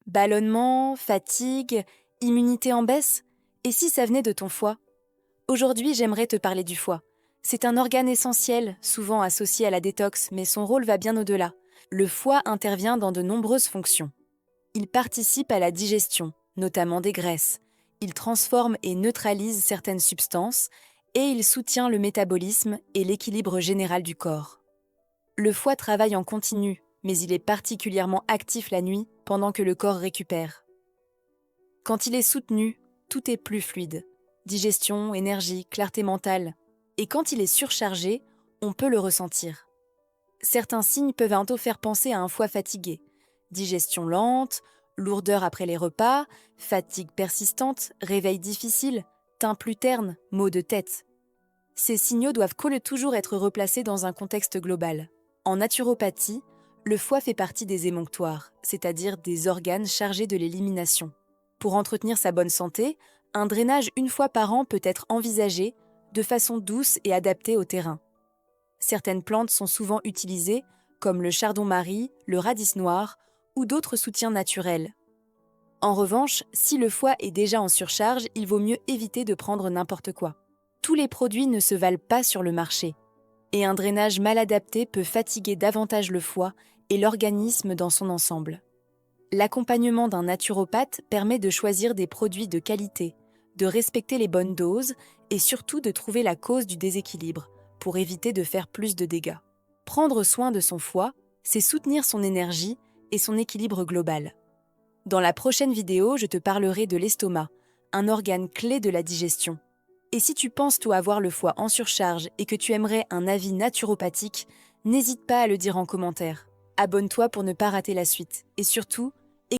Ballonnement, fatigue, immunité en baisse? Et si ça venait de ton foie? Aujourd'hui, j'aimerais te parler du foie. C'est un organe essentiel, souvent associé à la détox, mais son rôle va bien au-delà. Le foie intervient dans de nombreuses fonctions. Il participe à la digestion, notamment des graisses. Il transforme et neutralise certaines substances et il soutient le métabolisme et l'équilibre général du corps. Le foie travaille en continu, mais il est particulièrement actif la nuit pendant que le corps récupère. Quand il est soutenu, tout est plus fluide. Digestion, énergie, clarté mentale. Et quand il est surchargé, on peut le ressentir. Certains signes peuvent bientôt faire penser à un foie fatigué. Digestion lente, lourdeur après les repas, fatigue persistante, réveil difficile, teint plus terne, maux de tête. Ces signaux doivent toujours être replacés dans un contexte global. En naturopathie, le foie fait partie des émonctoires, c'est-à-dire des organes chargés de l'élimination. Pour entretenir sa bonne santé, un drainage une fois par an peut être envisagé de façon douce et adaptée au terrain. Certaines plantes sont souvent utilisées, comme le chardon-marie, le radis noir ou d'autres soutiens naturels. En revanche, si le foie est déjà en surcharge, il vaut mieux éviter de prendre n'importe quoi. Tous les produits ne se valent pas sur le marché, et un drainage mal adapté peut fatiguer davantage le foie et l'organisme dans son ensemble. L'accompagnement d'un naturopathe permet de choisir des produits de qualité, de respecter les bonnes doses et surtout de trouver la cause du déséquilibre pour éviter de faire plus de dégâts. Prendre soin de son foie, c'est soutenir son énergie et son équilibre global. Dans la prochaine vidéo, je te parlerai de l'estomac, un organe clé de la digestion. Et si tu penses toi avoir le foie en surcharge et que tu aimerais un avis naturopathique, n'hésite pas à le dire en commentaire. Abonne-toi pour ne pas rater la suite. Et surtout,